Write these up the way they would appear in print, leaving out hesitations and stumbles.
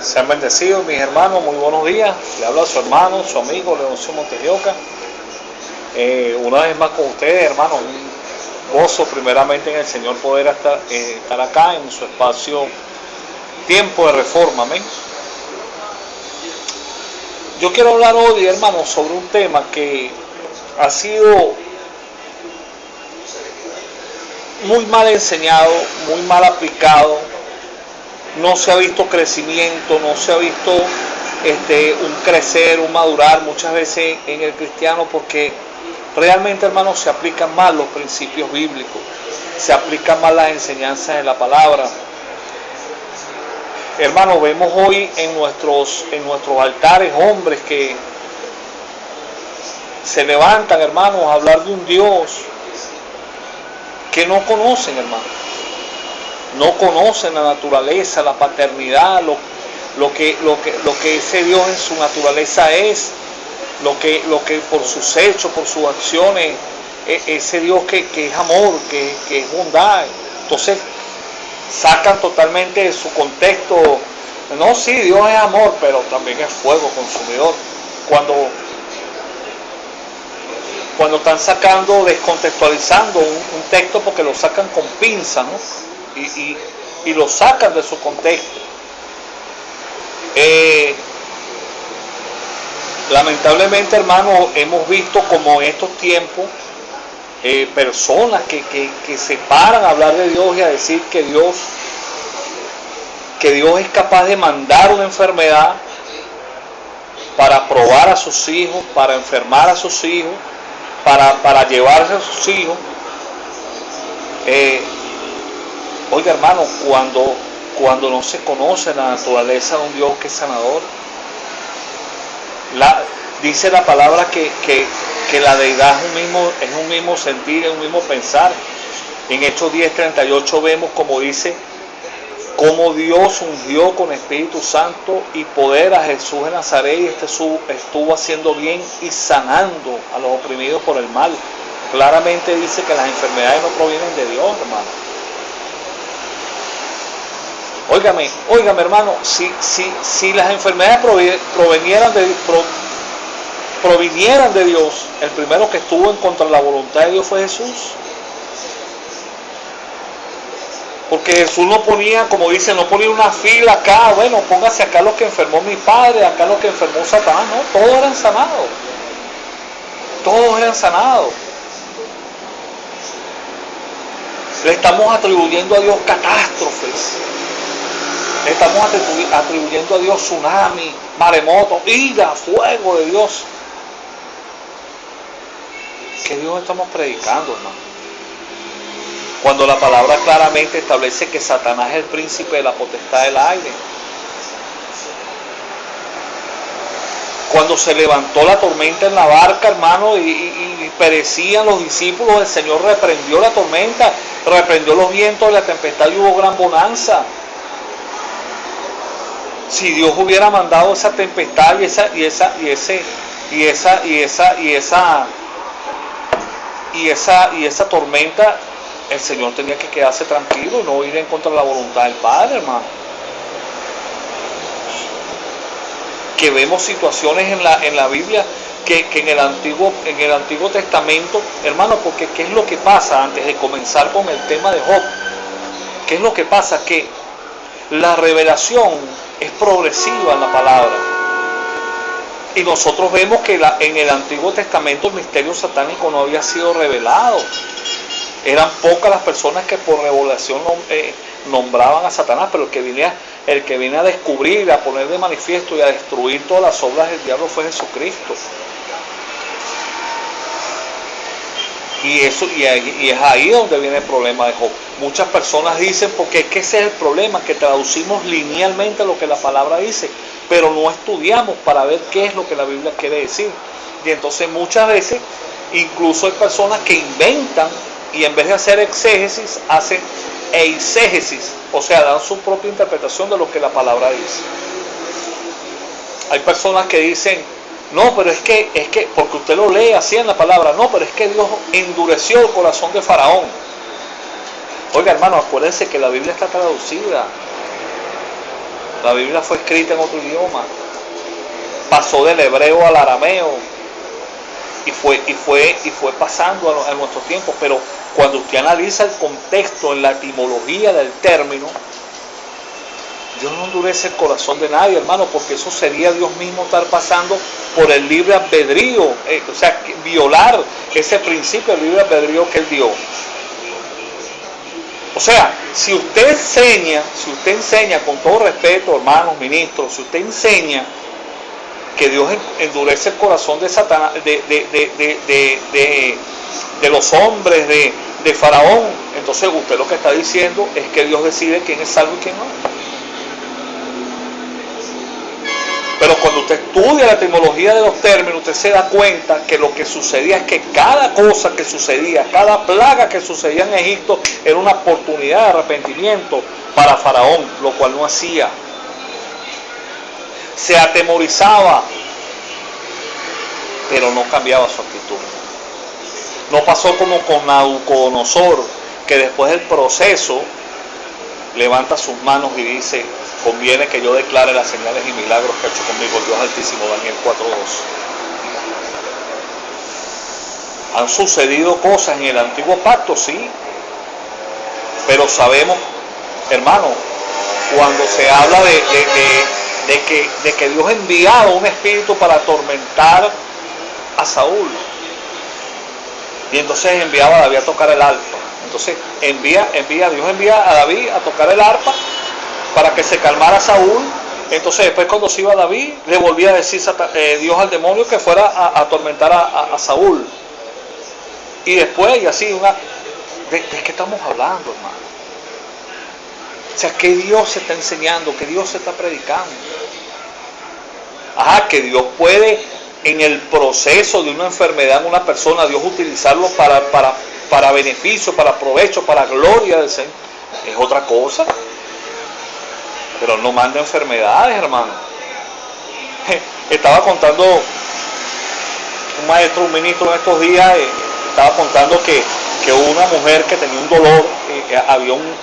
Sean bendecidos mis hermanos, muy buenos días. Le habla a su hermano, su amigo Leoncio Montejoca. Una vez más con ustedes, hermanos, un gozo primeramente en el Señor poder estar acá en su espacio Tiempo de Reforma, amén. Yo quiero hablar hoy, hermanos, sobre un tema que ha sido muy mal enseñado, muy mal aplicado. No se ha visto crecimiento, no se ha visto un crecer, un madurar muchas veces en el cristiano, porque realmente, hermanos, se aplican mal los principios bíblicos, se aplican mal las enseñanzas de la palabra. Hermanos, vemos hoy en nuestros altares hombres que se levantan, hermanos, a hablar de un Dios que no conocen, hermanos. No conocen la naturaleza, la paternidad, lo que ese Dios en su naturaleza es, lo que por sus hechos, por sus acciones, ese Dios que es amor, que es bondad. Entonces sacan totalmente de su contexto. No, sí, Dios es amor, pero también es fuego consumidor. Cuando están sacando, descontextualizando un texto, porque lo sacan con pinza, ¿no? Y lo sacan de su contexto. Lamentablemente, hermanos, hemos visto como en estos tiempos personas que se paran a hablar de Dios y a decir que Dios es capaz de mandar una enfermedad para probar a sus hijos, para enfermar a sus hijos, para llevarse a sus hijos. Oiga, hermano, cuando no se conoce la naturaleza de un Dios que es sanador, dice la palabra que la deidad es un mismo sentir, es un mismo pensar. En Hechos 10:38 vemos como dice, cómo Dios ungió con Espíritu Santo y poder a Jesús de Nazaret, y estuvo haciendo bien y sanando a los oprimidos por el mal. Claramente dice que las enfermedades no provienen de Dios, hermano. Óigame, hermano, si las enfermedades provinieran de Dios, el primero que estuvo en contra de la voluntad de Dios fue Jesús. Porque Jesús no ponía, como dicen, no ponía una fila acá, bueno, póngase acá lo que enfermó mi padre, acá lo que enfermó Satanás, no, todos eran sanados. Todos eran sanados. Le estamos atribuyendo a Dios catástrofes. Le estamos atribuyendo a Dios tsunami, maremoto, ira, fuego de Dios. ¿Qué Dios estamos predicando, hermano? Cuando la palabra claramente establece que Satanás es el príncipe de la potestad del aire. Cuando se levantó la tormenta en la barca, hermano, y perecían los discípulos, el Señor reprendió la tormenta, reprendió los vientos de la tempestad y hubo gran bonanza. Si Dios hubiera mandado esa tempestad y esa tormenta, el Señor tenía que quedarse tranquilo y no ir en contra de la voluntad del Padre, hermano. Que vemos situaciones en la Biblia que en el Antiguo Testamento, hermano, porque ¿qué es lo que pasa antes de comenzar con el tema de Job? ¿Qué es lo que pasa? Que la revelación es progresiva en la palabra. Y nosotros vemos que en el Antiguo Testamento el misterio satánico no había sido revelado. Eran pocas las personas que por revelación nombraban a Satanás, pero el que viene a descubrir, a poner de manifiesto y a destruir todas las obras del diablo fue Jesucristo. Y es ahí donde viene el problema de Job. Muchas personas dicen, porque es que ese es el problema, que traducimos linealmente lo que la palabra dice, pero no estudiamos para ver qué es lo que la Biblia quiere decir. Y entonces muchas veces, incluso hay personas que inventan, y en vez de hacer exégesis, hacen eisegesis, o sea, dan su propia interpretación de lo que la palabra dice. Hay personas que dicen, no, pero es que, porque usted lo lee así en la palabra, no, pero es que Dios endureció el corazón de Faraón. Oiga, hermano, acuérdense que la Biblia está traducida. La Biblia fue escrita en otro idioma. Pasó del hebreo al arameo. Y fue pasando a nuestros tiempos. Pero cuando usted analiza el contexto en la etimología del término, Dios no endurece el corazón de nadie, hermano, porque eso sería Dios mismo estar pasando por el libre albedrío, o sea, violar ese principio del libre albedrío que Él dio. O sea, si usted enseña con todo respeto, hermanos, ministros, si usted enseña que Dios endurece el corazón de Satanás, de los hombres, de Faraón, entonces usted lo que está diciendo es que Dios decide quién es salvo y quién no. Pero cuando usted estudia la etimología de los términos, usted se da cuenta que lo que sucedía es que cada cosa que sucedía, cada plaga que sucedía en Egipto era una oportunidad de arrepentimiento para Faraón, lo cual no hacía. Se atemorizaba, pero no cambiaba su actitud. No pasó como con Nabucodonosor, que después del proceso levanta sus manos y dice: conviene que yo declare las señales y milagros que ha hecho conmigo el Dios Altísimo. Daniel 4:2. Han sucedido cosas en el antiguo pacto, sí, pero sabemos, hermano, cuando se habla de que Dios ha enviado un espíritu para atormentar a Saúl, y entonces enviaba a David a tocar el arpa. Entonces Dios envía a David a tocar el arpa para que se calmara Saúl. Entonces después, cuando se iba David, le volvía a decir Dios al demonio que fuera a atormentar a Saúl. Y después, y así, ¿de qué estamos hablando, hermano? O sea, ¿qué Dios se está enseñando? ¿Qué Dios se está predicando? Que Dios puede, en el proceso de una enfermedad en una persona, Dios utilizarlo para beneficio, para provecho, para gloria del Señor. Es otra cosa. Pero no manda enfermedades, hermano. Estaba contando un ministro en estos días, estaba contando que una mujer que tenía un dolor, había un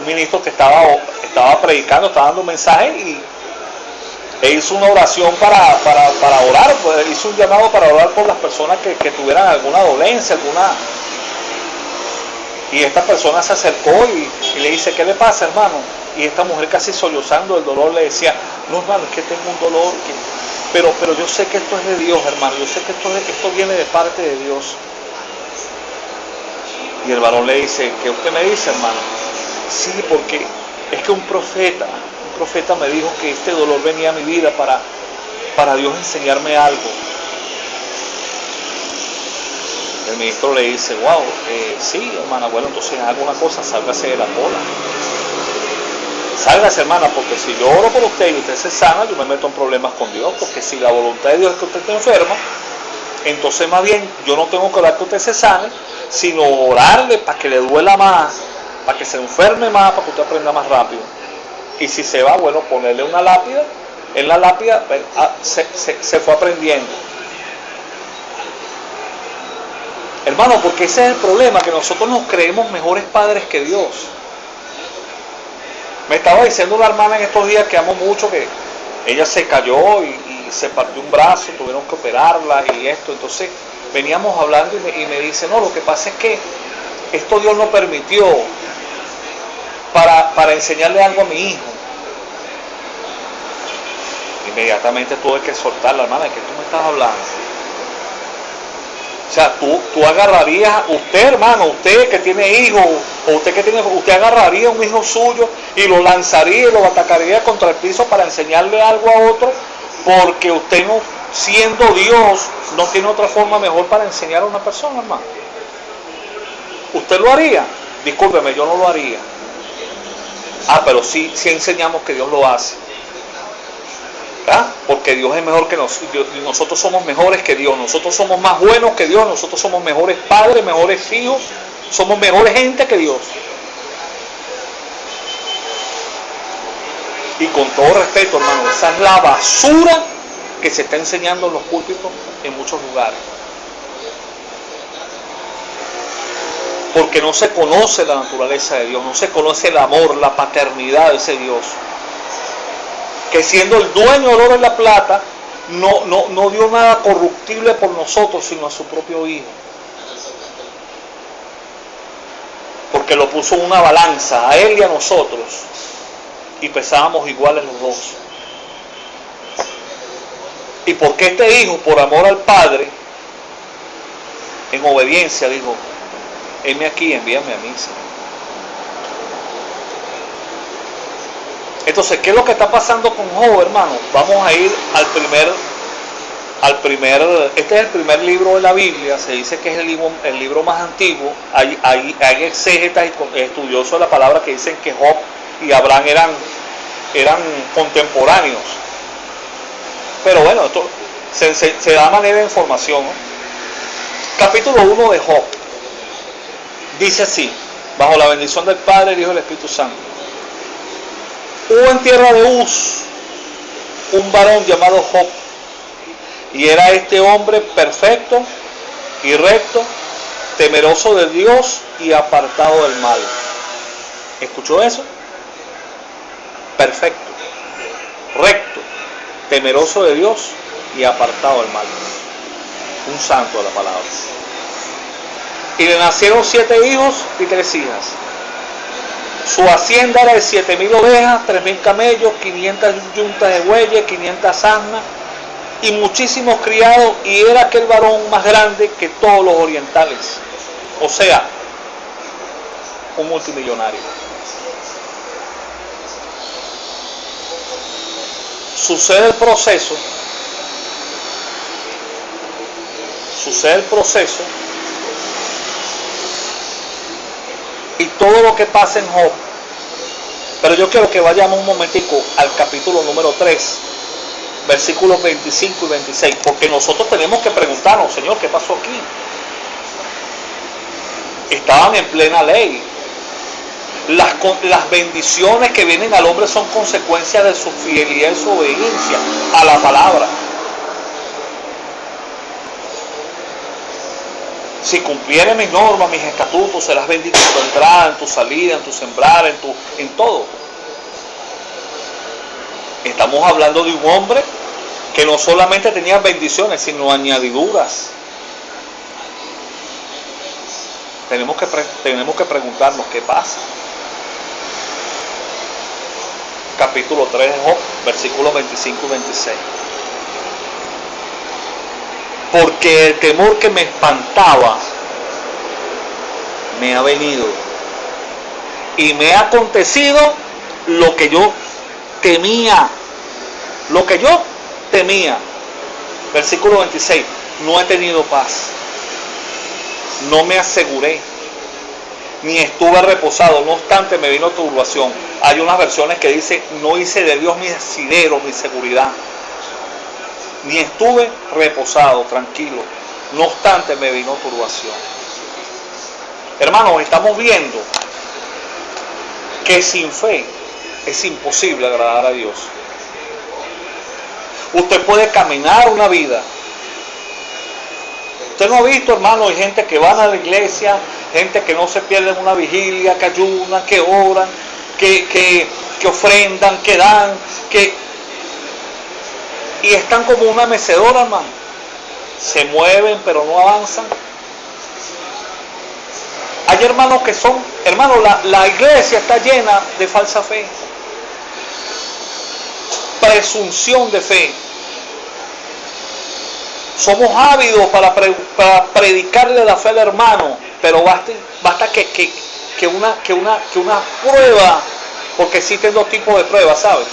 ministro que estaba predicando, estaba dando un mensaje, e hizo una oración para orar, pues, hizo un llamado para orar por las personas que tuvieran alguna dolencia, y esta persona se acercó y le dice: ¿qué le pasa, hermano? Y esta mujer, casi sollozando el dolor, le decía: no, hermano, es que tengo un dolor, pero yo sé que esto es de Dios, hermano, yo sé que esto viene de parte de Dios. Y el varón le dice: ¿qué usted me dice, hermano? Sí, porque es que un profeta me dijo que este dolor venía a mi vida para Dios enseñarme algo. El ministro le dice: wow, sí, hermana, bueno, entonces haga una cosa, sálgase de la cola. Sálgase, hermana, porque si yo oro por usted y usted se sana, yo me meto en problemas con Dios, porque si la voluntad de Dios es que usted esté enferma, entonces más bien yo no tengo que orar que usted se sane, sino orarle para que le duela más, para que se enferme más, para que usted aprenda más rápido. Y si se va, bueno, ponerle una lápida, en la lápida se fue aprendiendo. Hermano, porque ese es el problema, que nosotros nos creemos mejores padres que Dios. Me estaba diciendo una hermana en estos días que amo mucho, que ella se cayó y se partió un brazo, tuvieron que operarla y esto. Entonces veníamos hablando y me dice: no, lo que pasa es que esto Dios lo permitió para enseñarle algo a mi hijo. Inmediatamente tuve que soltarla: hermana, ¿de qué tú me estás hablando? O sea, tú agarrarías, usted, hermano, usted que tiene hijos, o usted agarraría un hijo suyo y lo lanzaría y lo atacaría contra el piso para enseñarle algo a otro, porque usted, no, siendo Dios, no tiene otra forma mejor para enseñar a una persona, hermano. ¿Usted lo haría? Discúlpeme, yo no lo haría. Pero sí enseñamos que Dios lo hace. Porque Dios es mejor que nosotros somos mejores que Dios, nosotros somos más buenos que Dios, nosotros somos mejores padres, mejores hijos, somos mejores gente que Dios. Y con todo respeto, hermano, esa es la basura que se está enseñando en los púlpitos en muchos lugares. Porque no se conoce la naturaleza de Dios, no se conoce el amor, la paternidad de ese Dios. que siendo el dueño del oro y la plata, no dio nada corruptible por nosotros, sino a su propio Hijo. Porque lo puso en una balanza, a Él y a nosotros, y pesábamos iguales los dos. Y porque este Hijo, por amor al Padre, en obediencia, dijo, heme aquí, envíame a mí, Señor. Entonces, ¿qué es lo que está pasando con Job, hermano? Vamos a ir este es el primer libro de la Biblia, se dice que es el libro más antiguo. Hay exégetas y estudiosos de la palabra que dicen que Job y Abraham eran contemporáneos. Pero bueno, esto se da manera de información, ¿no? Capítulo 1 de Job. Dice así, bajo la bendición del Padre, el Hijo y el Espíritu Santo. Hubo en tierra de Uz un varón llamado Job, y era este hombre perfecto y recto, temeroso de Dios y apartado del mal. ¿Escuchó eso? Perfecto, recto, temeroso de Dios y apartado del mal. Un santo de la palabra. Y le nacieron 7 hijos y 3 hijas. Su hacienda era de 7.000 ovejas, 3.000 camellos, 500 yuntas de bueyes, 500 asnas y muchísimos criados, y era aquel varón más grande que todos los orientales. O sea, un multimillonario. Sucede el proceso y todo lo que pasa en Job. Pero yo quiero que vayamos un momentico al capítulo número 3, versículos 25 y 26, porque nosotros tenemos que preguntarnos, Señor, ¿qué pasó aquí? Estaban en plena ley. Las bendiciones que vienen al hombre son consecuencias de su fidelidad y su obediencia a la palabra. Si cumplieres mis normas, mis estatutos, serás bendito en tu entrada, en tu salida, en tu sembrar, en todo. Estamos hablando de un hombre que no solamente tenía bendiciones, sino añadiduras. Tenemos que preguntarnos qué pasa. Capítulo 3 de Job, versículos 25 y 26. Porque el temor que me espantaba me ha venido, y me ha acontecido lo que yo temía. Lo que yo temía. Versículo 26. No he tenido paz, no me aseguré, ni estuve reposado, no obstante me vino turbación. Hay unas versiones que dicen, no hice de Dios mi asidero, mi seguridad, ni estuve reposado, tranquilo, no obstante me vino turbación. Hermanos, estamos viendo que sin fe es imposible agradar a Dios. Usted puede caminar una vida. Usted no ha visto, hermano, hay gente que van a la iglesia, gente que no se pierden una vigilia, que ayunan, que oran, que ofrendan, que dan, y están como una mecedora, hermano. Se mueven pero no avanzan. Hay hermanos que son, hermano, la iglesia está llena de falsa fe, presunción de fe. Somos ávidos para predicarle la fe al hermano, pero basta que una prueba, porque existen 2 tipos de pruebas, ¿sabes?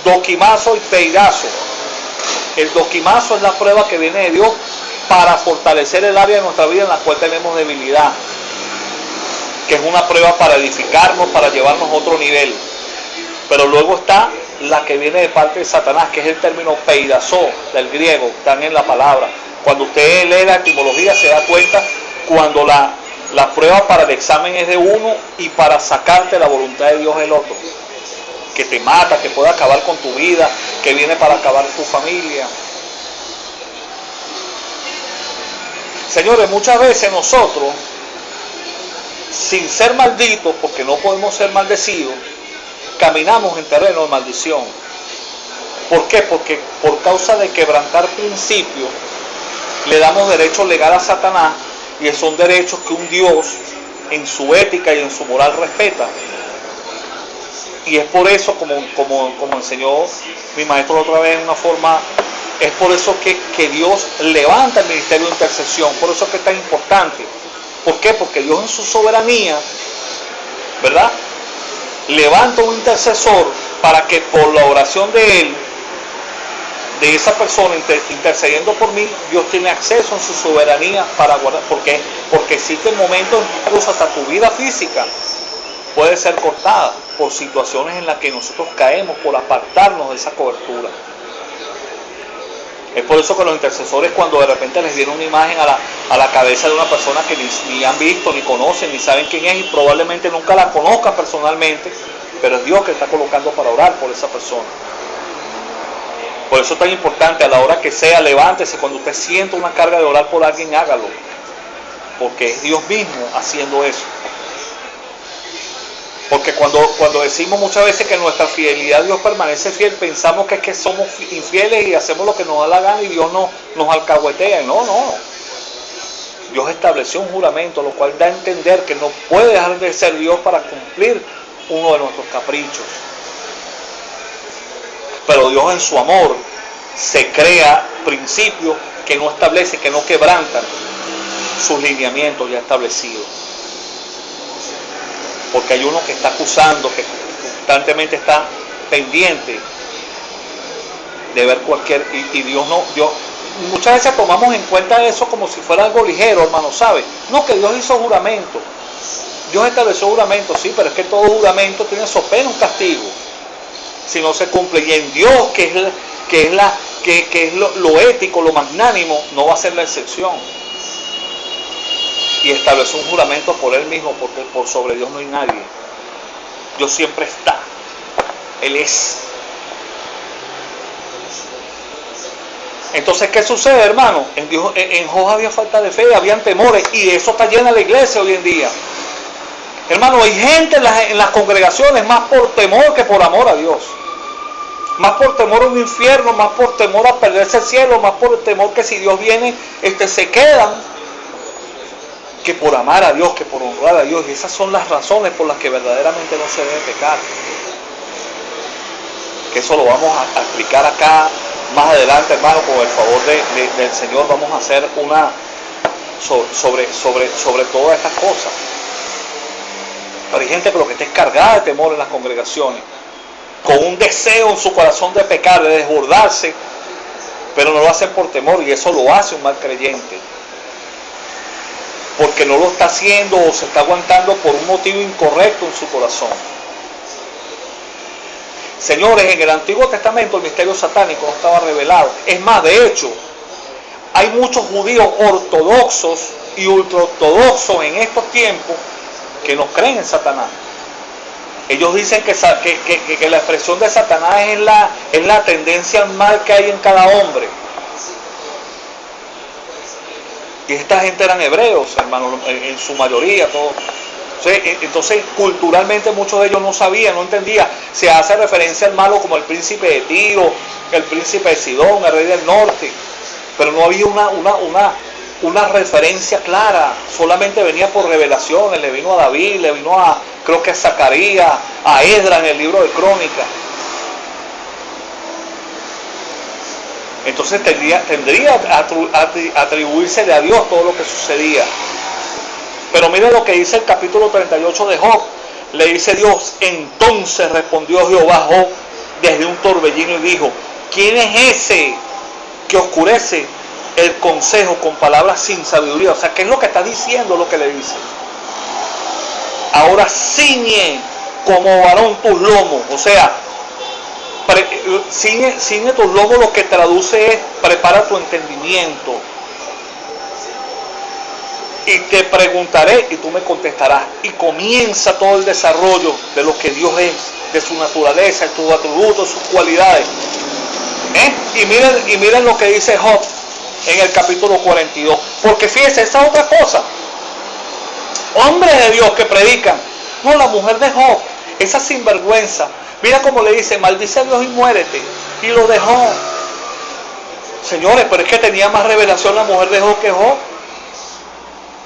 Doquimazo y peidazo. El doquimazo es la prueba que viene de Dios para fortalecer el área de nuestra vida en la cual tenemos debilidad, que es una prueba para edificarnos, para llevarnos a otro nivel. Pero luego está la que viene de parte de Satanás, que es el término peidazó del griego, están en la palabra. Cuando usted lee la etimología se da cuenta cuando la prueba para el examen es de uno y para sacarte la voluntad de Dios el otro, que te mata, que puede acabar con tu vida, que viene para acabar tu familia. Señores, muchas veces nosotros, sin ser malditos, porque no podemos ser maldecidos, caminamos en terreno de maldición. ¿Por qué? Porque por causa de quebrantar principios, le damos derecho legal a Satanás, y son derechos que un Dios en su ética y en su moral respeta. Y es por eso, como enseñó mi maestro la otra vez en una forma, es por eso que Dios levanta el ministerio de intercesión. Por eso es que es tan importante. ¿Por qué? Porque Dios en su soberanía, ¿verdad?, levanta un intercesor para que por la oración de él, de esa persona intercediendo por mí, Dios tiene acceso en su soberanía para guardar. Porque existen momentos, incluso hasta tu vida física puede ser cortada por situaciones en las que nosotros caemos por apartarnos de esa cobertura. Es por eso que los intercesores, cuando de repente les viene una imagen a la cabeza de una persona que ni han visto, ni conocen, ni saben quién es, y probablemente nunca la conozcan personalmente, pero es Dios que está colocando para orar por esa persona. Por eso es tan importante, a la hora que sea, levántese. Cuando usted sienta una carga de orar por alguien, hágalo, porque es Dios mismo haciendo eso. Porque cuando decimos muchas veces que nuestra fidelidad a Dios permanece fiel, pensamos que es que somos infieles y hacemos lo que nos da la gana y Dios nos alcahuetea. No. Dios estableció un juramento, lo cual da a entender que no puede dejar de ser Dios para cumplir uno de nuestros caprichos. Pero Dios en su amor se crea principios que no establece, que no quebrantan sus lineamientos ya establecidos. Porque hay uno que está acusando, que constantemente está pendiente de ver cualquier... Y Dios no... muchas veces tomamos en cuenta eso como si fuera algo ligero, hermano, ¿sabe? No, que Dios hizo juramento. Dios estableció juramento, sí, pero es que todo juramento tiene su pena, un castigo, si no se cumple. Y en Dios, que es lo ético, lo magnánimo, no va a ser la excepción. Y estableció un juramento por Él mismo, porque por sobre Dios no hay nadie. Dios siempre está. Él es. Entonces, ¿qué sucede, hermano? En Job había falta de fe, habían temores, y de eso está llena la iglesia hoy en día. Hermano, hay gente en las congregaciones más por temor que por amor a Dios. Más por temor a un infierno, más por temor a perderse el cielo, más por el temor que si Dios viene, se quedan, que por amar a Dios, que por honrar a Dios. Y esas son las razones por las que verdaderamente no se debe pecar. Que eso lo vamos a explicar acá más adelante, hermano, con el favor del Señor. Vamos a hacer una sobre todas estas cosas. Pero hay gente que lo que está cargada de temor en las congregaciones, con un deseo en su corazón de pecar, de desbordarse, pero no lo hacen por temor, y eso lo hace un mal creyente. Porque no lo está haciendo o se está aguantando por un motivo incorrecto en su corazón. Señores, en el Antiguo Testamento el misterio satánico no estaba revelado. Es más, de hecho, hay muchos judíos ortodoxos y ultraortodoxos en estos tiempos que no creen en Satanás. Ellos dicen que la expresión de Satanás es la tendencia al mal que hay en cada hombre. Y esta gente eran hebreos, hermanos, en su mayoría, todos. Entonces, culturalmente muchos de ellos no sabían, no entendían. Se hace referencia al malo como el príncipe de Tiro, el príncipe de Sidón, el rey del norte. Pero no había una referencia clara. Solamente venía por revelaciones. Le vino a David, le vino creo que a Zacarías, a Esdras en el libro de Crónicas. Entonces tendría a atribuírsele a Dios todo lo que sucedía. Pero mire lo que dice el capítulo 38 de Job. Le dice Dios: entonces respondió Jehová a Job desde un torbellino y dijo: ¿quién es ese que oscurece el consejo con palabras sin sabiduría? O sea, ¿qué es lo que está diciendo? Lo que le dice: ahora ciñe como varón tus lomos. O sea, ciñe tus lomos, lo que traduce es: prepara tu entendimiento. Y te preguntaré y tú me contestarás. Y comienza todo el desarrollo de lo que Dios es, de su naturaleza, de sus atributos, sus cualidades. Y miren lo que dice Job en el capítulo 42. Porque fíjense, esta es otra cosa. Hombres de Dios que predican. No, la mujer de Job, esa sinvergüenza. Mira cómo le dice: maldice a Dios y muérete. y lo dejó. Señores, pero es que tenía más revelación la mujer de Job que Job.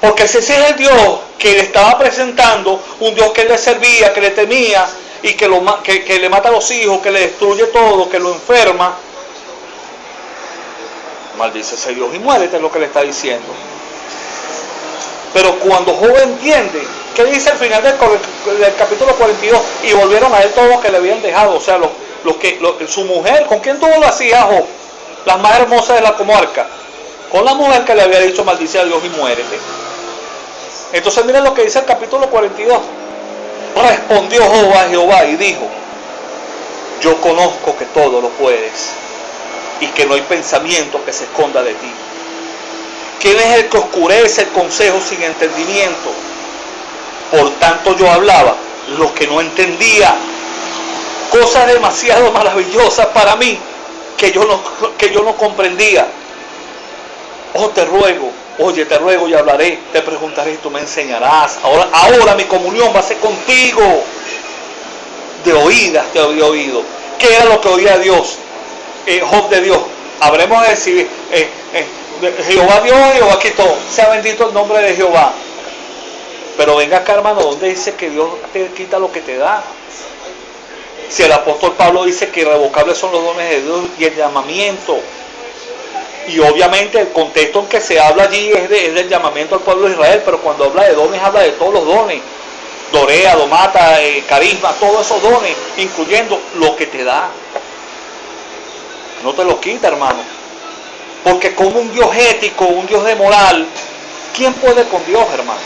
Porque si ese es el Dios que le estaba presentando, un Dios que él le servía, que le temía, y que le mata a los hijos, que le destruye todo, que lo enferma, maldice ese Dios y muérete, es lo que le está diciendo. Pero cuando Job entiende, ¿qué dice al final del capítulo 42? Y volvieron a él todos los que le habían dejado, o sea, su mujer, ¿con quién todo lo hacía Job? Las más hermosas de la comarca, con la mujer que le había dicho maldice a Dios y muérete. Entonces miren lo que dice el capítulo 42. Respondió Job a Jehová y dijo: yo conozco que todo lo puedes y que no hay pensamiento que se esconda de ti. ¿Quién es el que oscurece el consejo sin entendimiento? Por tanto yo hablaba lo que no entendía, cosas demasiado maravillosas para mí que yo no comprendía. Oh, te ruego, oye, te ruego y hablaré, te preguntaré y tú me enseñarás. Ahora mi comunión va a ser contigo. De oídas te había oído. ¿Qué era lo que oía Dios? Job de Dios. Habremos de decir, Jehová Dios, Jehová quitó. Sea bendito el nombre de Jehová. Pero venga acá, hermano, ¿dónde dice que Dios te quita lo que te da? Si el apóstol Pablo dice que irrevocables son los dones de Dios y el llamamiento. Y obviamente el contexto en que se habla allí es del llamamiento al pueblo de Israel, pero cuando habla de dones, habla de todos los dones. Dorea, domata, carisma, todos esos dones, incluyendo lo que te da. No te lo quita, hermano. Porque como un Dios ético, un Dios de moral, ¿quién puede con Dios, hermano?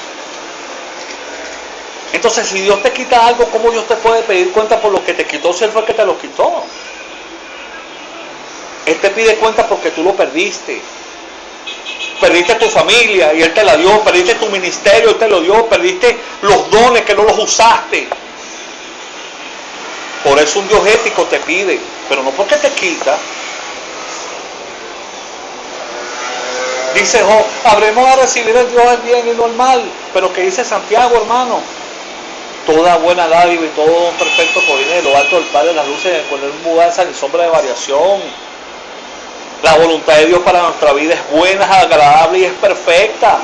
Entonces, si Dios te quita algo, ¿cómo Dios te puede pedir cuenta por lo que te quitó si Él fue el que te lo quitó? Él te pide cuenta porque tú lo perdiste. Perdiste tu familia y Él te la dio. Perdiste tu ministerio, Él te lo dio. Perdiste los dones que no los usaste. Por eso un Dios ético te pide, pero no porque te quita. Dice Job, habremos de recibir el Dios el bien y no el mal. Pero ¿qué dice Santiago, hermano? Toda buena dádiva y todo don perfecto proviene de lo alto del Padre de las luces, en poner mudanza ni sombra de variación. La voluntad de Dios para nuestra vida es buena, es agradable y es perfecta.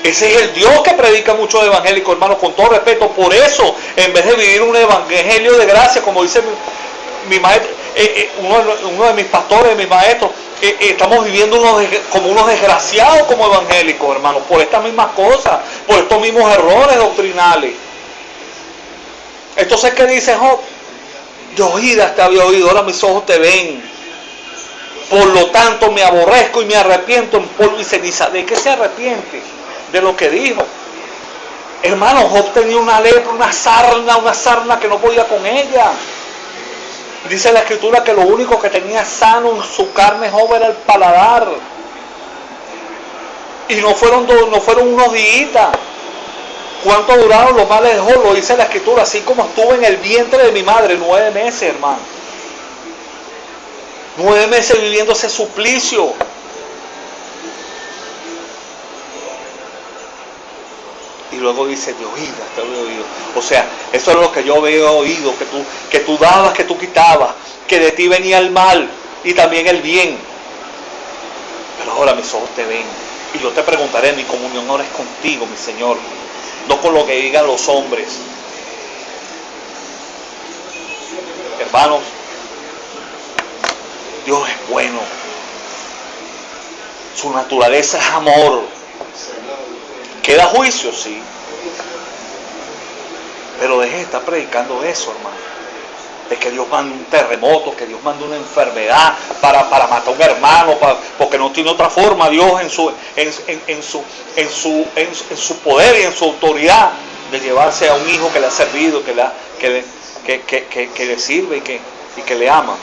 Ese es el Dios que predica muchos evangélicos, hermanos, con todo respeto. Por eso, en vez de vivir un evangelio de gracia, como dice mi maestro, uno de mis pastores, mis maestros, estamos viviendo como unos desgraciados como evangélicos, hermanos, por estas mismas cosas, por estos mismos errores doctrinales. Entonces, ¿qué dice Job? De oídas te había oído, ahora mis ojos te ven. Por lo tanto me aborrezco y me arrepiento en polvo y ceniza. ¿De qué se arrepiente? De lo que dijo. Hermano, Job tenía una lepra, una sarna que no podía con ella. Dice la escritura que lo único que tenía sano en su carne Job era el paladar. Y no fueron unos días. ¿Cuánto duraron los males de Job? Lo dice la escritura, así como estuve en el vientre de mi madre, 9 meses, hermano. 9 meses viviendo ese suplicio. Y luego dice, de oídas te había oído. O sea, eso es lo que yo había oído, que tú dabas, que tú quitabas, que de ti venía el mal y también el bien. Pero ahora mis ojos te ven. Y yo te preguntaré, mi comunión ahora es contigo, mi Señor. No con lo que digan los hombres. Hermanos, Dios es bueno. Su naturaleza es amor. ¿Queda juicio? Sí. Pero deje de estar predicando eso, hermano. De que Dios manda un terremoto, que Dios manda una enfermedad para matar a un hermano, porque no tiene otra forma Dios en su poder y en su autoridad de llevarse a un hijo que le ha servido, que le sirve y que le ama.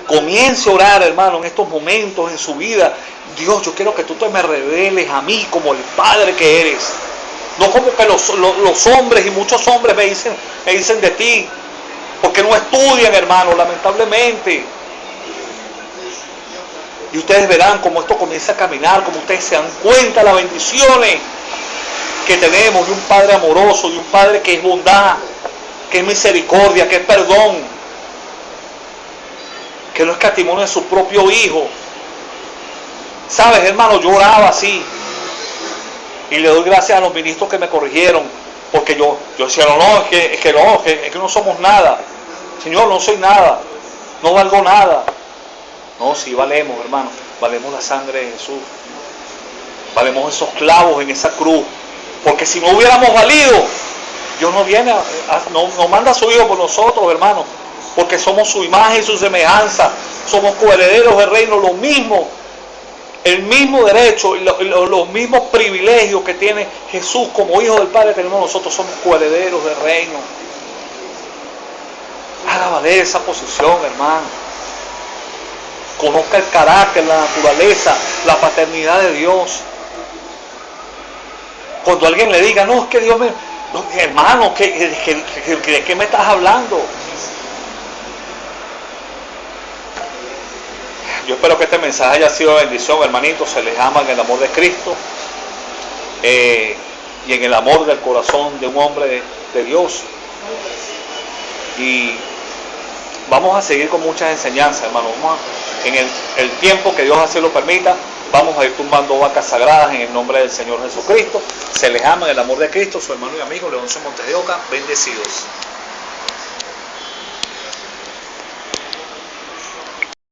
Comience a orar, hermano, en estos momentos en su vida. Dios, yo quiero que tú te me reveles a mí como el Padre que eres. No como que los hombres y muchos hombres me dicen de ti. Porque no estudian, hermano, lamentablemente. Y ustedes verán cómo esto comienza a caminar, cómo ustedes se dan cuenta de las bendiciones que tenemos de un Padre amoroso, de un Padre que es bondad, que es misericordia, que es perdón, que no escatimó en su propio Hijo. ¿Sabes, hermano? Yo oraba así. Y le doy gracias a los ministros que me corrigieron. Porque yo decía, no, es que no somos nada. Señor, no soy nada. No valgo nada. No, sí valemos, hermano. Valemos la sangre de Jesús. Valemos esos clavos en esa cruz. Porque si no hubiéramos valido, Dios no viene, no manda a su Hijo por nosotros, hermano. Porque somos su imagen y su semejanza. Somos coherederos del reino, lo mismo. El mismo derecho y los mismos privilegios que tiene Jesús como Hijo del Padre tenemos nosotros, somos coherederos del reino. Haga valer esa posición, hermano. Conozca el carácter, la naturaleza, la paternidad de Dios. Cuando alguien le diga, no, es que Dios me... No, hermano, ¿de qué me estás hablando? Yo espero que este mensaje haya sido de bendición, hermanitos. Se les ama en el amor de Cristo y en el amor del corazón de un hombre de Dios. Y vamos a seguir con muchas enseñanzas, hermano. En el tiempo que Dios así lo permita, vamos a ir tumbando vacas sagradas en el nombre del Señor Jesucristo. Se les ama en el amor de Cristo, su hermano y amigo Leoncio Montes de Oca. Bendecidos.